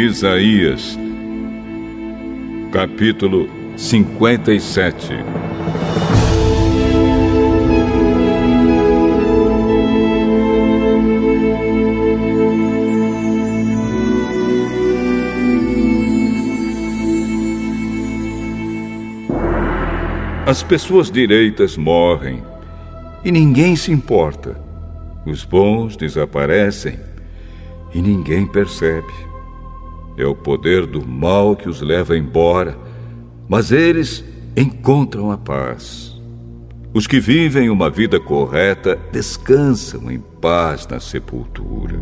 Isaías, capítulo 57. As pessoas direitas morrem e ninguém se importa. Os bons desaparecem e ninguém percebe. É o poder do mal que os leva embora, mas eles encontram a paz. Os que vivem uma vida correta descansam em paz na sepultura.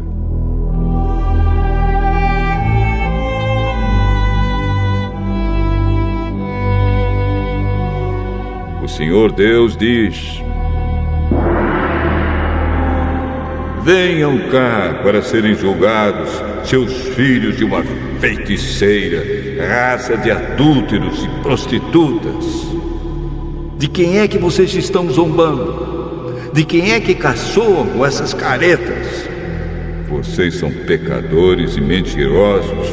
O Senhor Deus diz: venham cá para serem julgados, seus filhos de uma feiticeira, raça de adúlteros e prostitutas. De quem é que vocês estão zombando? De quem é que caçoam com essas caretas? Vocês são pecadores e mentirosos.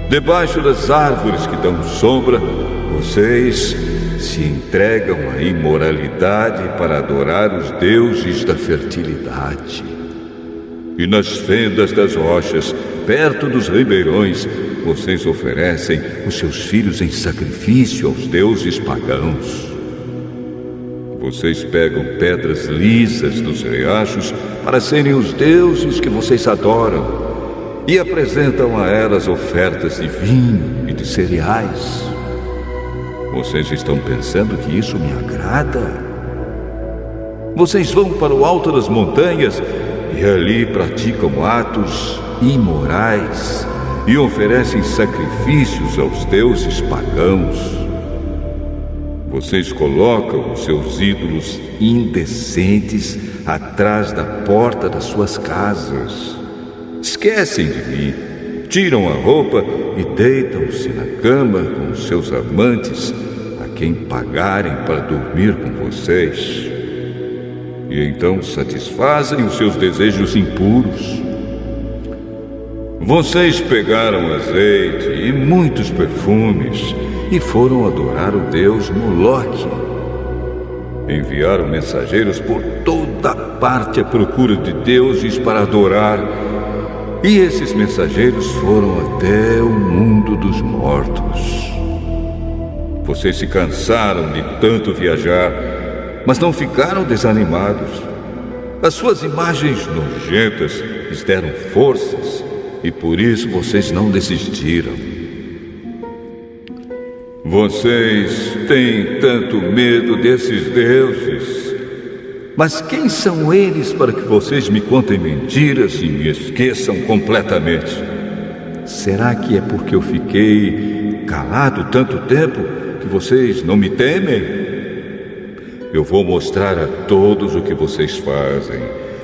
Debaixo das árvores que dão sombra, vocês se entregam à imoralidade para adorar os deuses da fertilidade. E nas fendas das rochas, perto dos ribeirões, vocês oferecem os seus filhos em sacrifício aos deuses pagãos. Vocês pegam pedras lisas dos riachos para serem os deuses que vocês adoram e apresentam a elas ofertas de vinho e de cereais. Vocês estão pensando que isso me agrada? Vocês vão para o alto das montanhas e ali praticam atos imorais e oferecem sacrifícios aos deuses pagãos. Vocês colocam os seus ídolos indecentes atrás da porta das suas casas. Esquecem de mim, tiram a roupa e deitam-se na cama com os seus amantes, a quem pagarem para dormir com vocês. E então satisfazem os seus desejos impuros. Vocês pegaram azeite e muitos perfumes e foram adorar o deus Moloque. Enviaram mensageiros por toda parte à procura de deuses para adorar. E esses mensageiros foram até o mundo dos mortos. Vocês se cansaram de tanto viajar, mas não ficaram desanimados. As suas imagens nojentas lhes deram forças e por isso vocês não desistiram. Vocês têm tanto medo desses deuses. Mas quem são eles para que vocês me contem mentiras e me esqueçam completamente? Será que é porque eu fiquei calado tanto tempo que vocês não me temem? Eu vou mostrar a todos o que vocês fazem,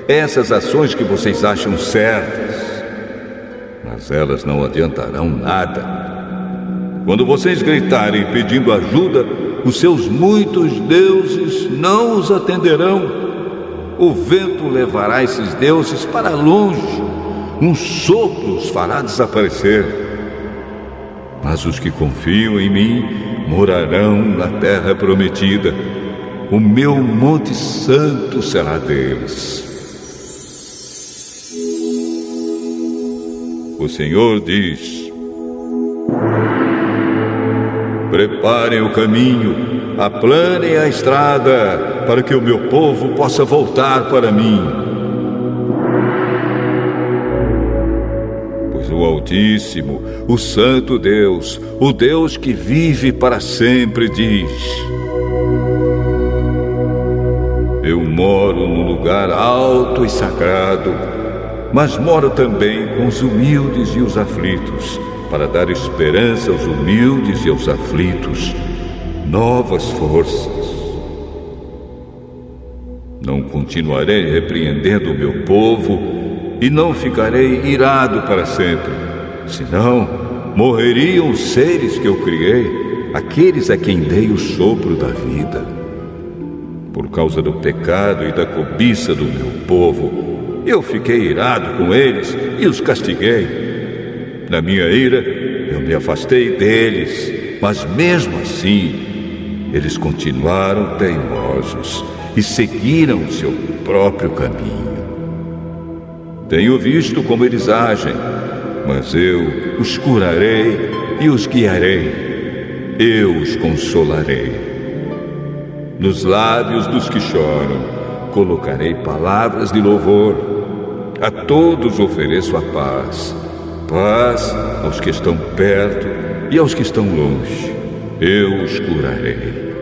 essas ações que vocês acham certas, mas elas não adiantarão nada. Quando vocês gritarem pedindo ajuda, os seus muitos deuses não os atenderão. O vento levará esses deuses para longe. Um sopro os fará desaparecer. Mas os que confiam em mim morarão na terra prometida. O meu monte santo será deles. O Senhor diz: preparem o caminho, aplanem a estrada, para que o meu povo possa voltar para mim. Pois o Altíssimo, o Santo Deus, o Deus que vive para sempre, diz: eu moro num lugar alto e sagrado, mas moro também com os humildes e os aflitos, para dar esperança aos humildes e aos aflitos, novas forças. Não continuarei repreendendo o meu povo e não ficarei irado para sempre, senão morreriam os seres que eu criei, aqueles a quem dei o sopro da vida. Por causa do pecado e da cobiça do meu povo, eu fiquei irado com eles e os castiguei. Na minha ira, eu me afastei deles, mas mesmo assim, eles continuaram teimosos e seguiram o seu próprio caminho. Tenho visto como eles agem, mas eu os curarei e os guiarei. Eu os consolarei. Nos lábios dos que choram, colocarei palavras de louvor. A todos ofereço a paz. Paz aos que estão perto e aos que estão longe. Eu os curarei.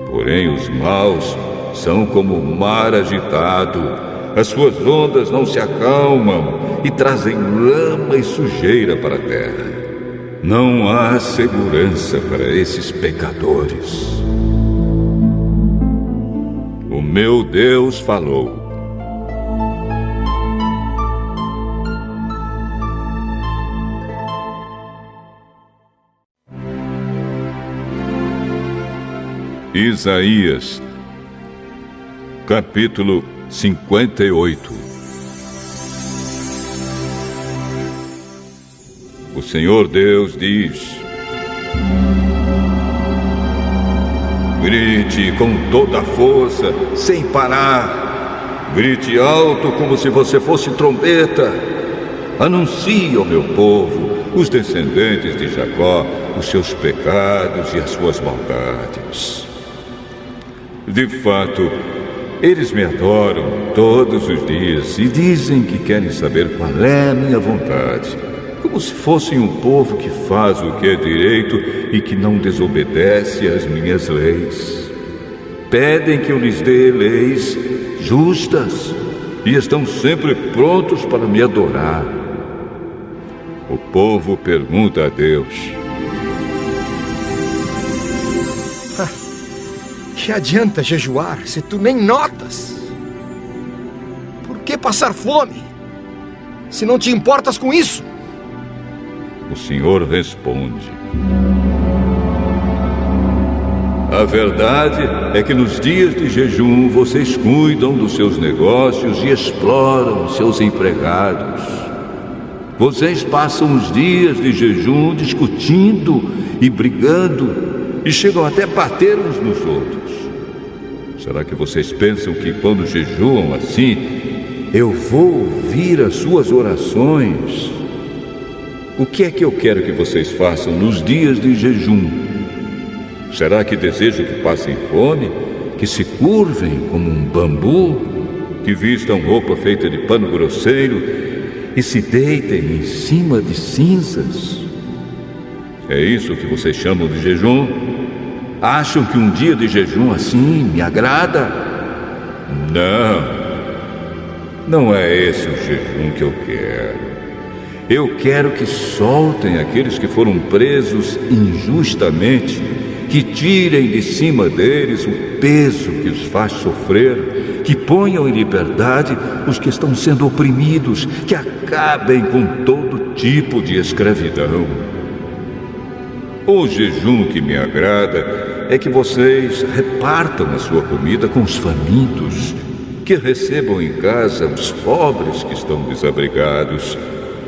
Porém, os maus são como o mar agitado. As suas ondas não se acalmam e trazem lama e sujeira para a terra. Não há segurança para esses pecadores. O meu Deus falou. Isaías, capítulo 58. O Senhor Deus diz: grite com toda a força, sem parar. Grite alto como se você fosse trombeta. Anuncie ao meu povo, os descendentes de Jacó, os seus pecados e as suas maldades. De fato, eles me adoram todos os dias e dizem que querem saber qual é a minha vontade, como se fossem um povo que faz o que é direito e que não desobedece às minhas leis. Pedem que eu lhes dê leis justas e estão sempre prontos para me adorar. O povo pergunta a Deus: que adianta jejuar se tu nem notas? Por que passar fome, se não te importas com isso? O Senhor responde: a verdade é que nos dias de jejum vocês cuidam dos seus negócios e exploram seus empregados. Vocês passam os dias de jejum discutindo e brigando e chegam até a bater uns nos outros. Será que vocês pensam que quando jejuam assim, eu vou ouvir as suas orações? O que é que eu quero que vocês façam nos dias de jejum? Será que desejo que passem fome, que se curvem como um bambu, que vistam roupa feita de pano grosseiro e se deitem em cima de cinzas? É isso que vocês chamam de jejum? Acham que um dia de jejum assim me agrada? Não é esse o jejum que eu quero. Eu quero que soltem aqueles que foram presos injustamente, que tirem de cima deles o peso que os faz sofrer, que ponham em liberdade os que estão sendo oprimidos, que acabem com todo tipo de escravidão. O jejum que me agrada é que vocês repartam a sua comida com os famintos, que recebam em casa os pobres que estão desabrigados,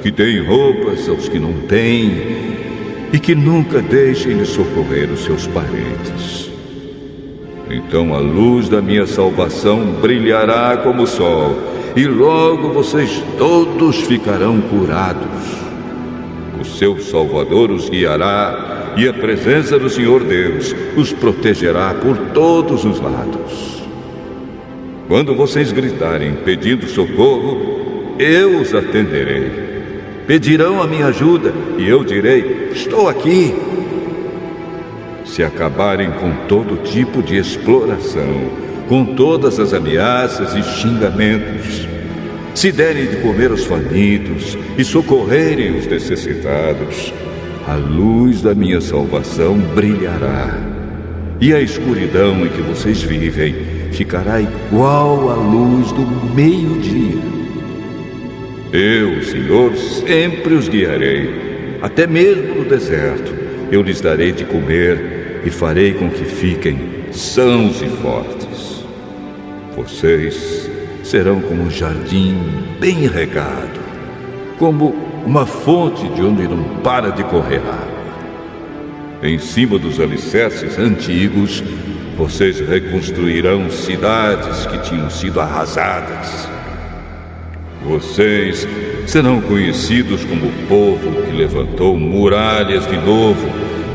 que deem roupas aos que não têm e que nunca deixem de socorrer os seus parentes. Então a luz da minha salvação brilhará como o sol, e logo vocês todos ficarão curados. O seu Salvador os guiará, e a presença do Senhor Deus os protegerá por todos os lados. Quando vocês gritarem pedindo socorro, eu os atenderei. Pedirão a minha ajuda e eu direi: estou aqui. Se acabarem com todo tipo de exploração, com todas as ameaças e xingamentos, se derem de comer aos famintos e socorrerem os necessitados, a luz da minha salvação brilhará, e a escuridão em que vocês vivem ficará igual à luz do meio-dia. Eu, Senhor, sempre os guiarei, até mesmo no deserto. Eu lhes darei de comer e farei com que fiquem sãos e fortes. Vocês serão como um jardim bem regado, como uma fonte de onde não para de correr água. Em cima dos alicerces antigos, vocês reconstruirão cidades que tinham sido arrasadas. Vocês serão conhecidos como o povo que levantou muralhas de novo,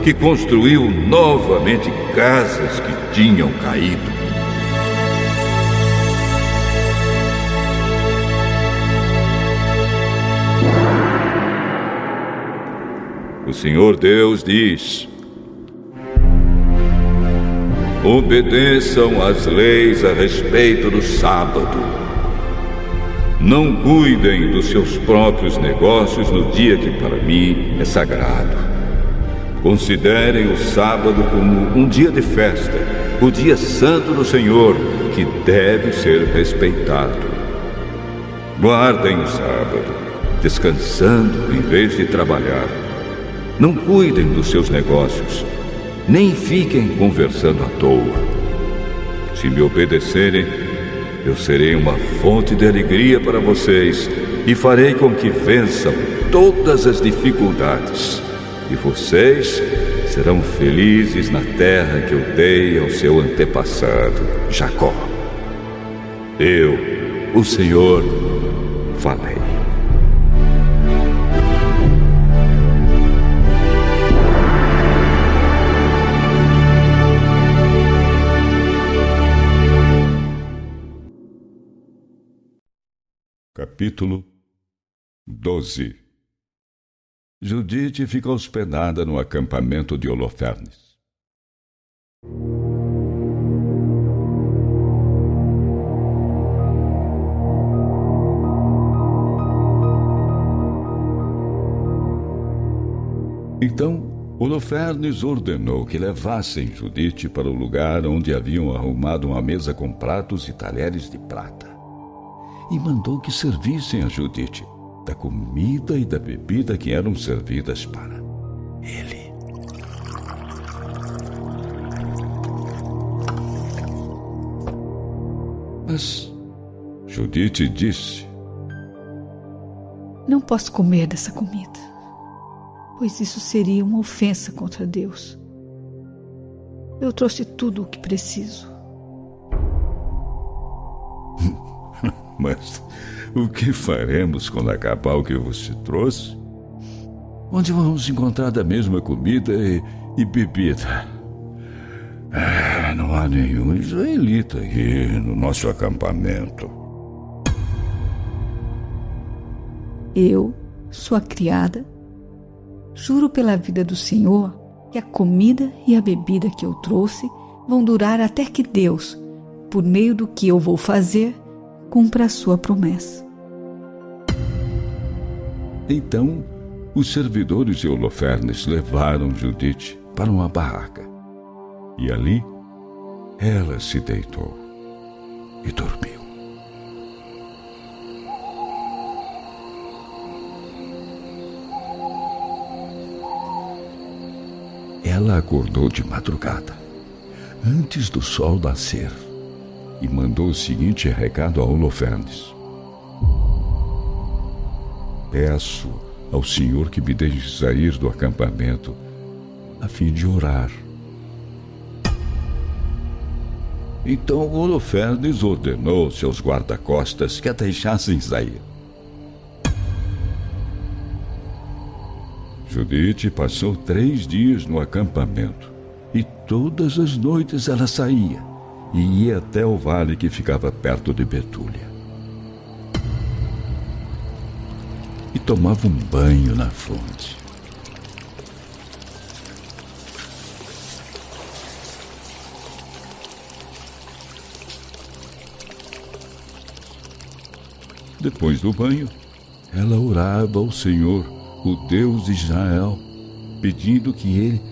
que construiu novamente casas que tinham caído. O Senhor Deus diz: obedeçam às leis a respeito do sábado. Não cuidem dos seus próprios negócios no dia que para mim é sagrado. Considerem o sábado como um dia de festa, o dia santo do Senhor, que deve ser respeitado. Guardem o sábado, descansando em vez de trabalhar. Não cuidem dos seus negócios, nem fiquem conversando à toa. Se me obedecerem, eu serei uma fonte de alegria para vocês e farei com que vençam todas as dificuldades. E vocês serão felizes na terra que eu dei ao seu antepassado, Jacó. Eu, o Senhor, falei. Capítulo 12. Judite fica hospedada no acampamento de Holofernes. Então, Holofernes ordenou que levassem Judite para o lugar onde haviam arrumado uma mesa com pratos e talheres de prata. E mandou que servissem a Judite da comida e da bebida que eram servidas para ele. Mas Judite disse: não posso comer dessa comida, pois isso seria uma ofensa contra Deus. Eu trouxe tudo o que preciso. Mas o que faremos quando acabar o que você trouxe? Onde vamos encontrar da mesma comida e bebida? Não há nenhum israelita aqui no nosso acampamento. Eu, sua criada, juro pela vida do Senhor que a comida e a bebida que eu trouxe vão durar até que Deus, por meio do que eu vou fazer, cumpra a sua promessa. Então, os servidores de Holofernes levaram Judite para uma barraca. E ali, ela se deitou e dormiu. Ela acordou de madrugada, antes do sol nascer, e mandou o seguinte recado a Holofernes: peço ao Senhor que me deixe sair do acampamento a fim de orar. Então Holofernes ordenou aos seus guarda-costas que a deixassem sair. Judite passou 3 dias no acampamento, e todas as noites ela saía e ia até o vale que ficava perto de Betúlia. E tomava um banho na fonte. Depois do banho, ela orava ao Senhor, o Deus de Israel, pedindo que ele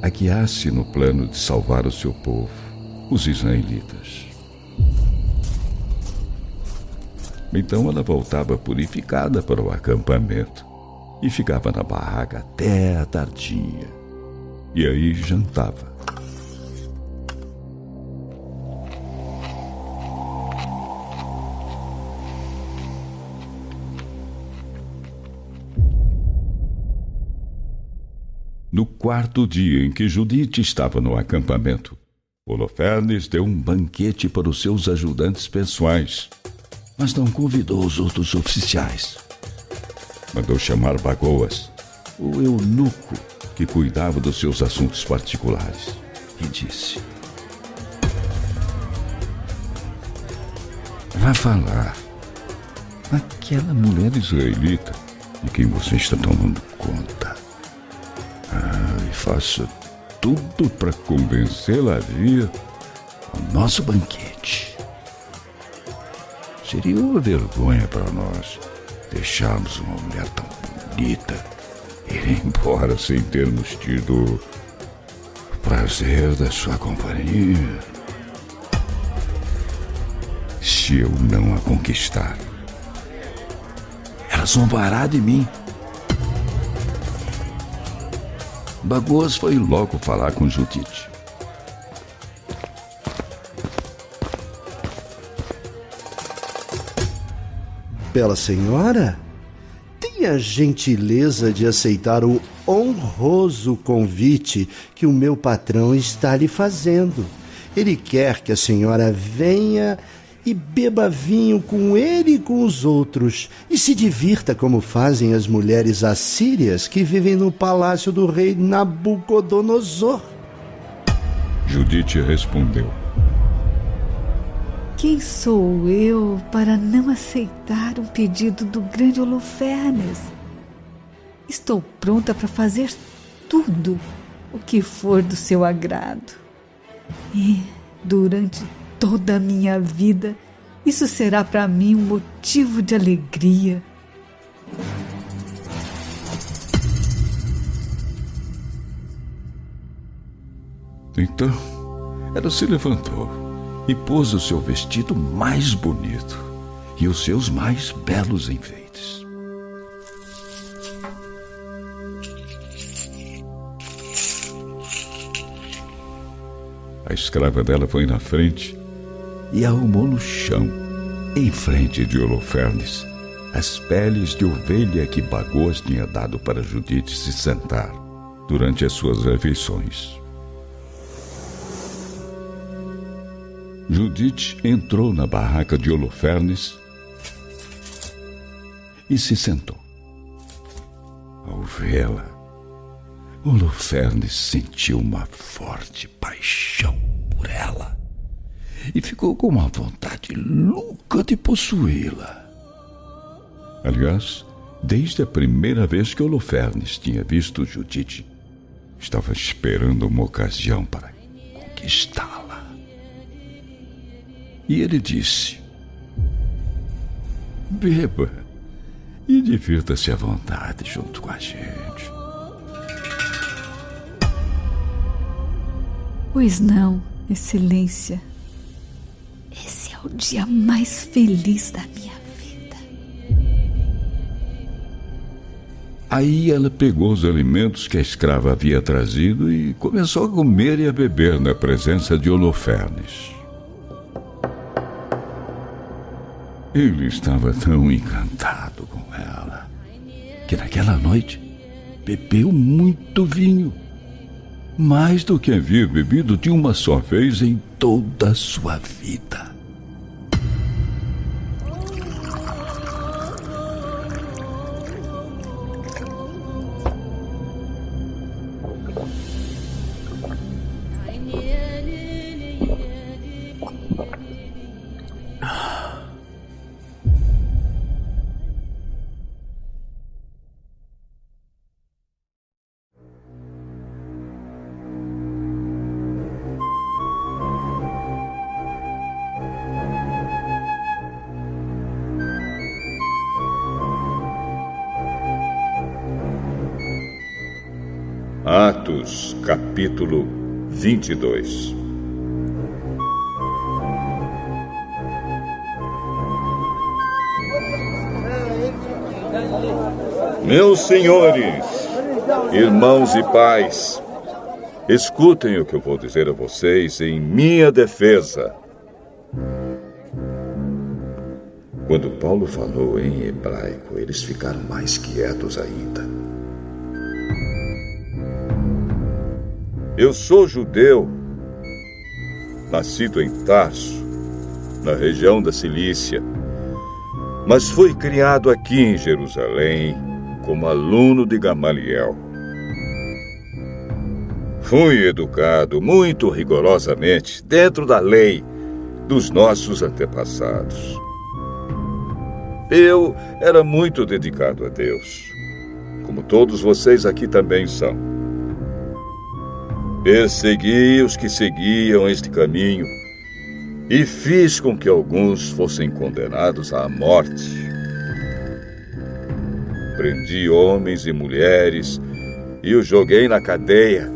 a guiasse no plano de salvar o seu povo, os israelitas. Então ela voltava purificada para o acampamento e ficava na barraca até a tardinha. E aí jantava. quarto dia em que Judite estava no acampamento, Holofernes deu um banquete para os seus ajudantes pessoais, mas não convidou os outros oficiais. Mandou chamar Bagoas, o eunuco que cuidava dos seus assuntos particulares, e disse: vá falar naquela mulher israelita de quem você está tomando conta. E faça tudo para convencê-la a vir ao nosso banquete. Seria uma vergonha para nós deixarmos uma mulher tão bonita ir embora sem termos tido o prazer da sua companhia. Se eu não a conquistar, ela zombará de mim. Bagoas foi logo falar com Judite. Bela senhora, tenha a gentileza de aceitar o honroso convite que o meu patrão está lhe fazendo. Ele quer que a senhora venha e beba vinho com ele e com os outros, e se divirta como fazem as mulheres assírias que vivem no palácio do rei Nabucodonosor. Judite respondeu: quem sou eu para não aceitar um pedido do grande Holofernes? Estou pronta para fazer tudo o que for do seu agrado. E durante toda a minha vida, isso será para mim um motivo de alegria. Então, ela se levantou e pôs o seu vestido mais bonito e os seus mais belos enfeites. A escrava dela foi na frente e arrumou no chão, em frente de Holofernes, as peles de ovelha que Bagoas tinha dado para Judite se sentar durante as suas refeições. Judite entrou na barraca de Holofernes e se sentou. Ao vê-la, Holofernes sentiu uma forte paixão por ela e ficou com uma vontade louca de possuí-la. Aliás, desde a primeira vez que Holofernes tinha visto Judite, estava esperando uma ocasião para conquistá-la. E ele disse: beba e divirta-se à vontade junto com a gente. Pois não, Excelência. Esse é o dia mais feliz da minha vida. Aí ela pegou os alimentos que a escrava havia trazido e começou a comer e a beber na presença de Holofernes. Ele estava tão encantado com ela que naquela noite bebeu muito vinho, mais do que havia bebido de uma só vez em toda a sua vida. Atos, capítulo 22. Meus senhores, irmãos e pais, escutem o que eu vou dizer a vocês em minha defesa. Quando Paulo falou em hebraico, eles ficaram mais quietos ainda. Eu sou judeu, nascido em Tarso, na região da Cilícia, mas fui criado aqui em Jerusalém como aluno de Gamaliel. Fui educado muito rigorosamente dentro da lei dos nossos antepassados. Eu era muito dedicado a Deus, como todos vocês aqui também são. Persegui os que seguiam este caminho e fiz com que alguns fossem condenados à morte. Prendi homens e mulheres e os joguei na cadeia.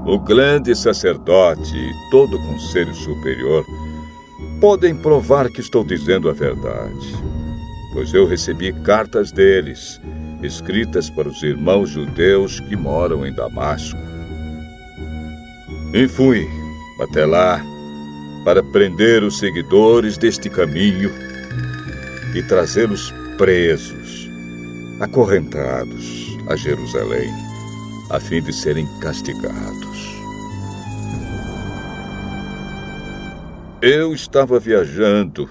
O grande sacerdote e todo o conselho superior podem provar que estou dizendo a verdade, pois eu recebi cartas deles, escritas para os irmãos judeus que moram em Damasco. E fui até lá para prender os seguidores deste caminho e trazê-los presos, acorrentados a Jerusalém, a fim de serem castigados. Eu estava viajando,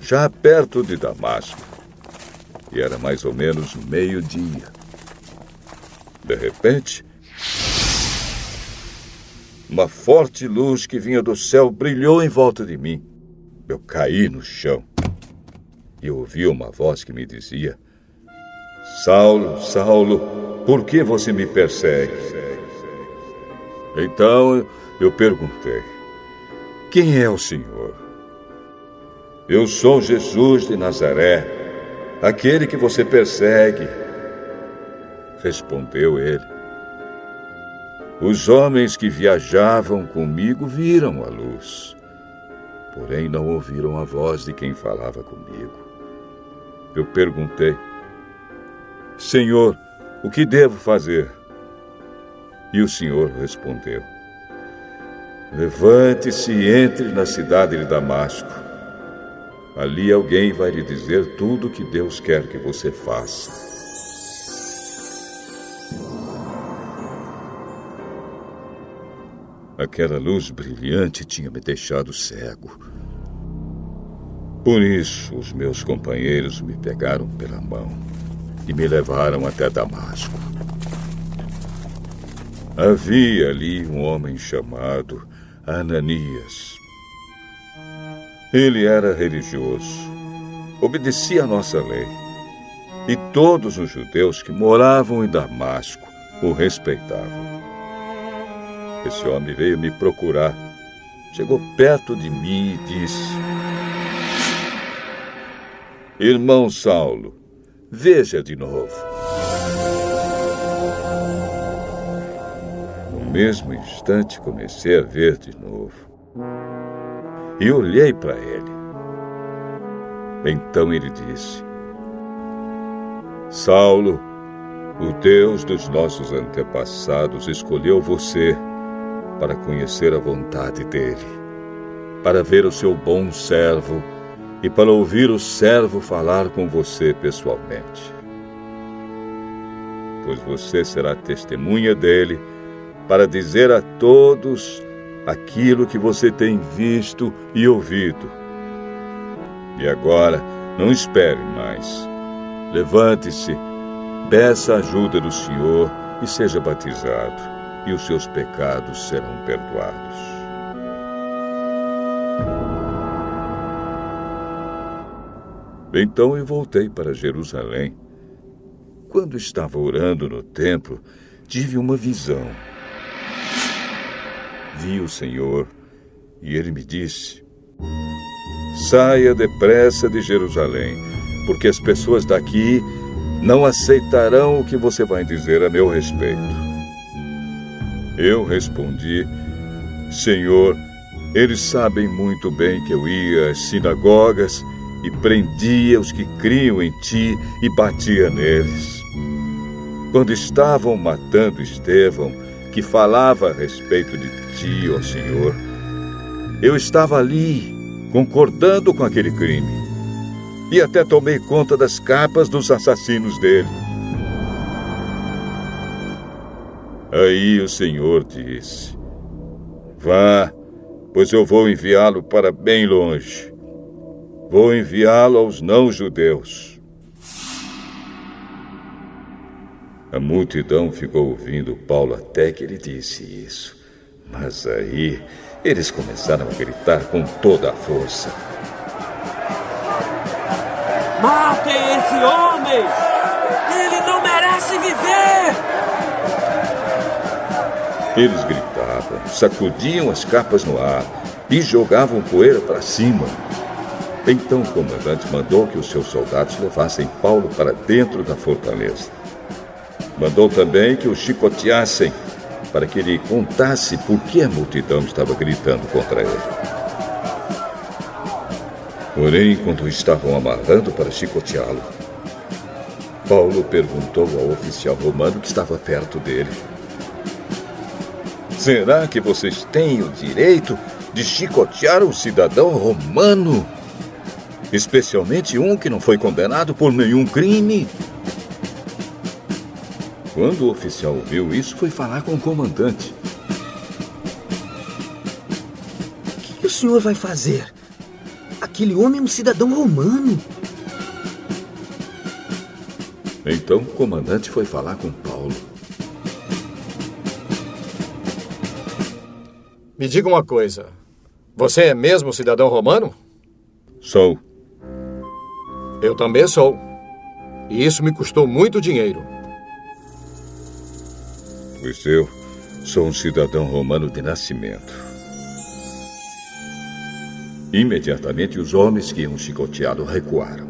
já perto de Damasco, e era mais ou menos meio-dia. De repente, uma forte luz que vinha do céu brilhou em volta de mim. Eu caí no chão e ouvi uma voz que me dizia: Saulo, Saulo, por que você me persegue? Então eu perguntei: quem é o Senhor? Eu sou Jesus de Nazaré, aquele que você persegue. Respondeu ele. Os homens que viajavam comigo viram a luz, porém não ouviram a voz de quem falava comigo. Eu perguntei: Senhor, o que devo fazer? E o Senhor respondeu: levante-se e entre na cidade de Damasco. Ali alguém vai lhe dizer tudo o que Deus quer que você faça. Aquela luz brilhante tinha me deixado cego. Por isso, os meus companheiros me pegaram pela mão e me levaram até Damasco. Havia ali um homem chamado Ananias. Ele era religioso, obedecia à nossa lei, e todos os judeus que moravam em Damasco o respeitavam. Esse homem veio me procurar, chegou perto de mim e disse: Irmão Saulo, veja de novo. No mesmo instante comecei a ver de novo e olhei para ele. Então ele disse: Saulo, o Deus dos nossos antepassados escolheu você para conhecer a vontade dele, para ver o seu bom servo e para ouvir o servo falar com você pessoalmente. Pois você será testemunha dele para dizer a todos aquilo que você tem visto e ouvido. E agora, não espere mais. Levante-se, peça a ajuda do Senhor e seja batizado, e os seus pecados serão perdoados. Então eu voltei para Jerusalém. Quando estava orando no templo, tive uma visão. Vi o Senhor e ele me disse: saia depressa de Jerusalém, porque as pessoas daqui não aceitarão o que você vai dizer a meu respeito. Eu respondi: Senhor, eles sabem muito bem que eu ia às sinagogas e prendia os que criam em ti e batia neles. Quando estavam matando Estevão, que falava a respeito de ti, ó Senhor, eu estava ali, concordando com aquele crime, e até tomei conta das capas dos assassinos dele. Aí o Senhor disse: vá, pois eu vou enviá-lo para bem longe. Vou enviá-lo aos não-judeus. A multidão ficou ouvindo Paulo até que ele disse isso. Mas aí eles começaram a gritar com toda a força: matem esse homem! Ele não merece viver! Eles gritavam, sacudiam as capas no ar e jogavam poeira para cima. Então o comandante mandou que os seus soldados levassem Paulo para dentro da fortaleza. Mandou também que o chicoteassem, para que ele contasse por que a multidão estava gritando contra ele. Porém, quando o estavam amarrando para chicoteá-lo, Paulo perguntou ao oficial romano que estava perto dele: será que vocês têm o direito de chicotear um cidadão romano? Especialmente um que não foi condenado por nenhum crime? Quando o oficial ouviu isso, foi falar com o comandante. O que o senhor vai fazer? Aquele homem é um cidadão romano. Então o comandante foi falar com Paulo. Me diga uma coisa. Você é mesmo cidadão romano? Sou. Eu também sou. E isso me custou muito dinheiro. Pois eu sou um cidadão romano de nascimento. Imediatamente os homens que iam chicoteá-lo recuaram.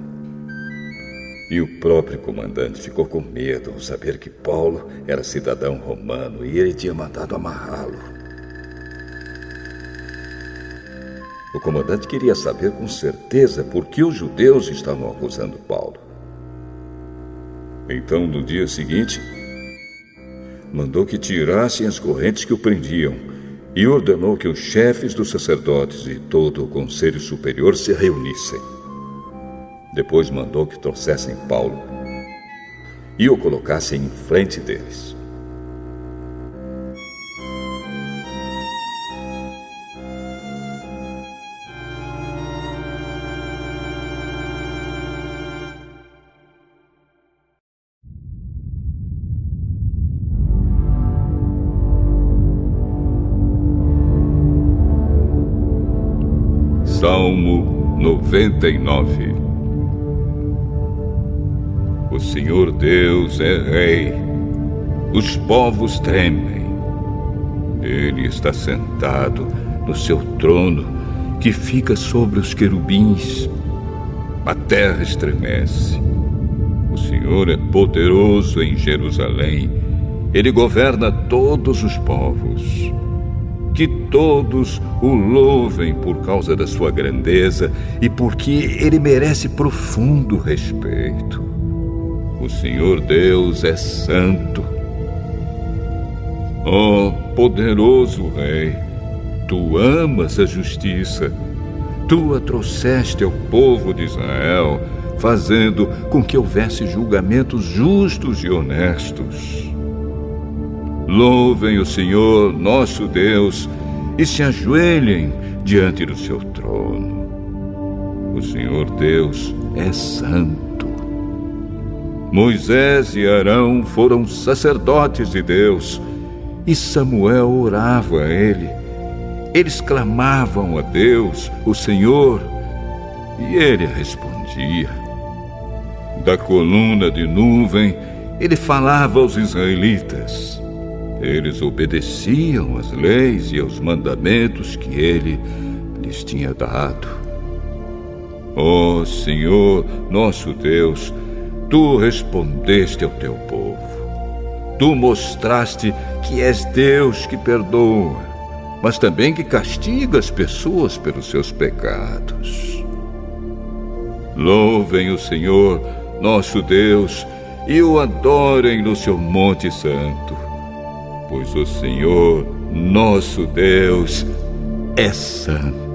E o próprio comandante ficou com medo ao saber que Paulo era cidadão romano e ele tinha mandado amarrá-lo. O comandante queria saber com certeza por que os judeus estavam acusando Paulo. Então, no dia seguinte, mandou que tirassem as correntes que o prendiam e ordenou que os chefes dos sacerdotes e todo o conselho superior se reunissem. Depois mandou que trouxessem Paulo e o colocassem em frente deles. Salmo 99. O Senhor Deus é Rei, os povos tremem. Ele está sentado no seu trono, que fica sobre os querubins. A terra estremece. O Senhor é poderoso em Jerusalém. Ele governa todos os povos. Que todos o louvem por causa da sua grandeza e porque ele merece profundo respeito. O Senhor Deus é santo. Ó poderoso Rei, tu amas a justiça. Tu a trouxeste ao povo de Israel, fazendo com que houvesse julgamentos justos e honestos. Louvem o Senhor, nosso Deus, e se ajoelhem diante do seu trono. O Senhor Deus é santo. Moisés e Arão foram sacerdotes de Deus, e Samuel orava a ele. Eles clamavam a Deus, o Senhor, e ele respondia. Da coluna de nuvem, ele falava aos israelitas. Eles obedeciam às leis e aos mandamentos que ele lhes tinha dado. Ó Senhor, nosso Deus, tu respondeste ao teu povo. Tu mostraste que és Deus que perdoa, mas também que castiga as pessoas pelos seus pecados. Louvem o Senhor, nosso Deus, e o adorem no seu monte santo, pois o Senhor, nosso Deus, é santo.